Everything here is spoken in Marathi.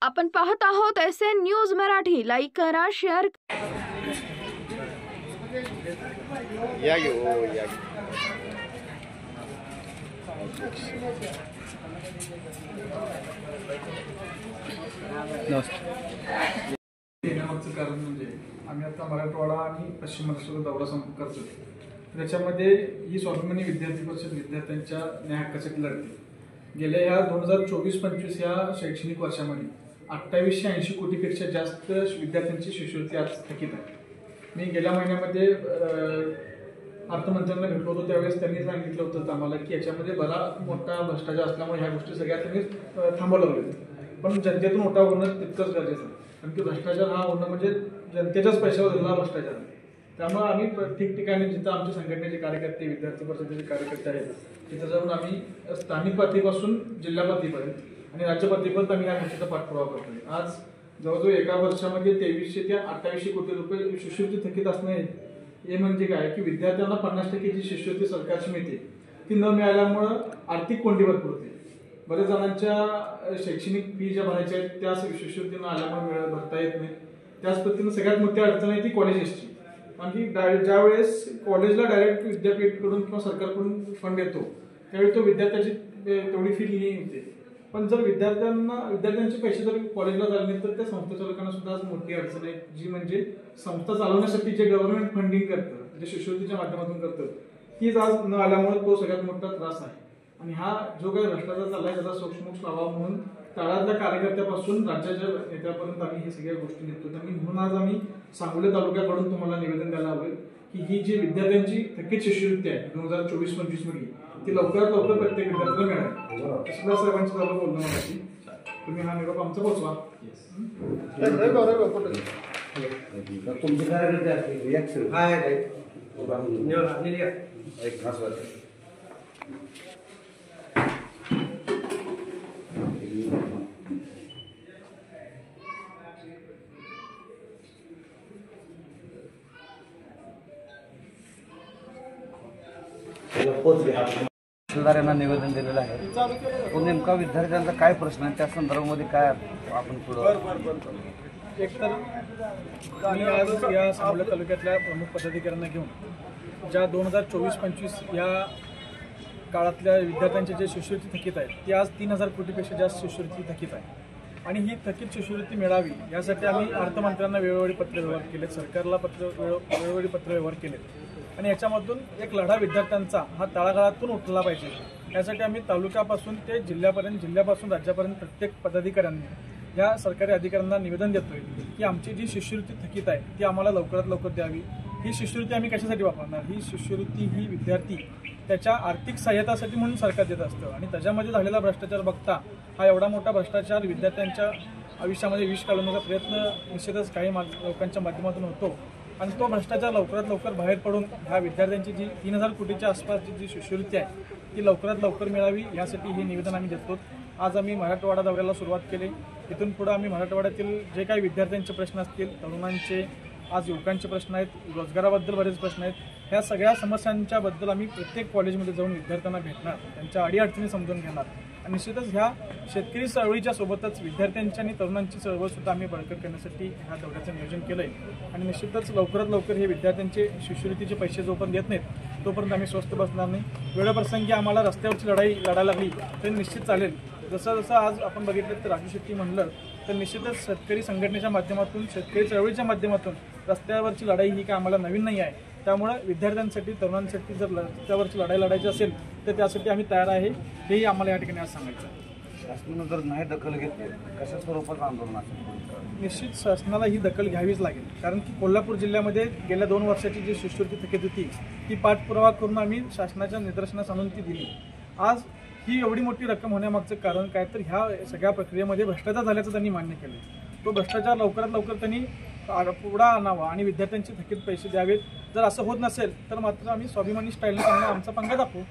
आपण पाहत आहोत SN न्यूज मराठी। लाईक करा, शेअर येण्यामागचं कारण म्हणजे आम्ही आता मराठवाडा आणि पश्चिम महाराष्ट्राचा दौरा करतो। त्याच्यामध्ये ही स्वाभिमानी विद्यार्थी परिषद विद्यार्थ्यांच्या न्याय हक्कासाठी लढते। गेल्या या 2024-25 या शैक्षणिक वर्षामध्ये 2880 कोटीपेक्षा जास्त विद्यार्थ्यांची शिष्यवृत्ती आज थकीत आहे। मी गेल्या महिन्यामध्ये अर्थमंत्र्यांना भेटलो होतो, त्यावेळेस त्यांनी सांगितलं होतं आम्हाला की याच्यामध्ये बरा मोठा भ्रष्टाचार असल्यामुळे ह्या गोष्टी सगळ्या त्यांनी थांबवल्या होत्या। पण जनतेतून उठा होणं तितकंच गरजेचं आहे, कारण की भ्रष्टाचार हा होणं म्हणजे जनतेच्याच पैशावर झालेला भ्रष्टाचार आहे। त्यामुळे आम्ही ठिकठिकाणी जिथं आमच्या संघटनेचे कार्यकर्ते, विद्यार्थी परिषदेचे कार्यकर्ते आहेत, तिथं जाऊन आम्ही स्थानिक पातळीपासून जिल्हा पातळीपर्यंत आणि राज्य पातळीपर्यंत आम्ही या गोष्टीचा पाठपुरावा करतोय। आज जवळजवळ एका वर्षामध्ये 2300 ते 2800 कोटी रुपये शिष्यवृत्ती थकीत असणे हे म्हणजे काय की विद्यार्थ्यांना 50% जी शिष्यवृत्ती सरकारची मिळते ती न मिळाल्यामुळं आर्थिक कोंडीवर पडते। बरेच जणांच्या शैक्षणिक फी ज्या भरायच्या आहेत त्या शिष्यवृत्ती न आल्यामुळे भरता येत नाही। त्याच पद्धतीने सगळ्यात मोठी अडचण आहे ती कॉलेजेसची, कारण की ज्यावेळेस कॉलेजला डायरेक्ट विद्यापीठकडून किंवा सरकारकडून फंड येतो त्यावेळी तो विद्यार्थ्याची तेवढी फी नाही होते। पण जर विद्यार्थ्यांचे पैसे जर कॉलेजला झाले नाही तर त्या संस्था चालकांना सुद्धा आज मोठी अडचण आहे, जी म्हणजे संस्था चालवण्यासाठी जे गव्हर्नमेंट फंडिंग करतं, जे शिष्यवृत्तीच्या माध्यमातून करतं, तीच आज न आल्यामुळे तो सगळ्यात मोठा त्रास आहे। आणि हा जो काही भ्रष्टाचार चाललाय त्याचा सूक्ष्म लावा म्हणून तळातल्या कार्यकर्त्यापासून राज्याच्या नेत्यापर्यंत आम्ही हे सगळ्या गोष्टी निघतो। आणि म्हणून आज आम्ही सांगोला तालुक्याकडून तुम्हाला निवेदन द्यायला हवं की ही जी विद्यार्थ्यांची थकीत शिष्यवृत्ती आहे 2024-25 मध्ये ती लवकरात लवकर प्रत्येक विद्यार्थ्याला मिळावी। तसल्या साहेबांची झालं बोलणं मगाशी, तुम्ही हा निरोप आमचा पोहोचवा। तुमचे कार्यकर्ते असतील तहसीलदारांना निवेदन दिलेलं आहे। तो नेमका विद्यार्थ्यांचा काय प्रश्न आहे त्या संदर्भामध्ये काय आपण पुढे एकतर आम्ही आज या सांगोला तालुक्यातल्या प्रमुख पदाधिकाऱ्यांना घेऊन ज्या 2024-25 या काळातल्या विद्यार्थ्यांचे जे शिष्यवृत्ती थकीत आहेत ती आज 3000 कोटीपेक्षा जास्त शिष्यवृत्ती थकीत आहे। आणि ही थकीत शिष्यवृत्ती मिळावी यासाठी आम्ही अर्थमंत्र्यांना वेळोवेळी पत्रव्यवहार केलेत, सरकारला वेळोवेळी पत्रव्यवहार केलेत। आणि याच्यामधून एक लढा विद्यार्थ्यांचा हा तळागाळातून उठला पाहिजे, यासाठी आम्ही तालुक्यापासून ते जिल्ह्यापर्यंत, जिल्ह्यापासून राज्यापर्यंत प्रत्येक पदाधिकाऱ्यांनी या सरकारी अधिकाऱ्यांना निवेदन देतोय की आमची जी शिष्यवृत्ती थकीत आहे ती आम्हाला लवकरात लवकर द्यावी। ही शिष्यवृत्ती आम्ही कशासाठी वापरणार? ही शिष्यवृत्ती ही विद्यार्थी त्याच्या आर्थिक सहाय्यतासाठी म्हणून सरकार देत असतं। आणि त्याच्यामध्ये झालेला भ्रष्टाचार बघता हा एवढा मोठा भ्रष्टाचार विद्यार्थ्यांच्या आयुष्यामध्ये विष घालवण्याचा प्रयत्न निश्चितच काही लोकांच्या माध्यमातून होतो। आणि तो भ्रष्टाचार लवकरात लवकर बाहेर पडून ह्या विद्यार्थ्यांची जी 3000 कोटीच्या आसपासची जी शिष्यवृत्ती आहे ती लवकरात लवकर मिळावी यासाठी हे निवेदन आम्ही देतो। आज आम्ही मराठवाडा दौऱ्याला सुरुवात केली। इथून पुढे आम्ही मराठवाड्यातील जे काही विद्यार्थ्यांचे प्रश्न असतील, तरुणांचे, आज युवकांचे प्रश्न आहेत, रोजगाराबद्दल बरेच प्रश्न आहेत, ह्या सगळ्या समस्यांच्याबद्दल आम्ही प्रत्येक कॉलेजमध्ये जाऊन विद्यार्थ्यांना भेटणार, त्यांच्या अडीअडचणी समजून घेणार। आणि निश्चितच ह्या शेतकरी चळवळीच्या सोबतच विद्यार्थ्यांची आणि तरुणांची चळवळसुद्धा आम्ही बळकट करण्यासाठी ह्या दौऱ्याचं नियोजन केलं आहे। आणि निश्चितच लवकरात लवकर हे विद्यार्थ्यांचे शिष्यवृत्तीचे पैसे जोपर्यंत देत नाहीत तोपर्यंत आम्ही स्वस्थ बसणार नाही। वेळप्रसंगी आम्हाला रस्त्यावरची लढाई लढायला लागली तर निश्चित चालेल। जसं जसं आज आपण बघितलं तर राजू शेट्टी म्हणलं तर निश्चितच शेतकरी संघटनेच्या माध्यमातून, शेतकरी चळवळीच्या माध्यमातून रस्त्यावरची लढाई ही काय आम्हाला नवीन नाही आहे। त्यामुळे विद्यार्थ्यांसाठी, तरुणांसाठी जर रस्त्यावरची लढाई लढायची असेल तर त्यासाठी आम्ही तयार आहे, हेही आम्हाला या ठिकाणी आज सांगायचं आहे। शासनानं जर नाही दखल घेतली कशा स्वरूपाचं आंदोलन असेल? निश्चित शासनाला ही दखल घ्यावीच लागेल, कारण की कोल्हापूर जिल्ह्यामध्ये गेल्या 2 वर्षाची जी शिष्यवृत्ती थकीत होती ती पाठपुरावा करून आम्ही शासनाच्या निदर्शनास आणून ती दिली। आज ही एवढी मोठी रक्कम होण्यामागचं कारण काय तर ह्या सगळ्या प्रक्रियेमध्ये भ्रष्टाचार झाल्याचं त्यांनी मान्य केलं। तो भ्रष्टाचार लवकरात लवकर त्यांनी पुढे आणावा आणि विद्यार्थ्यांचे थकीत पैसे द्यावेत। जर असं होत नसेल तर मात्र आम्ही स्वाभिमानी स्टाईलने त्यांना आमचा पंगा दाखवू।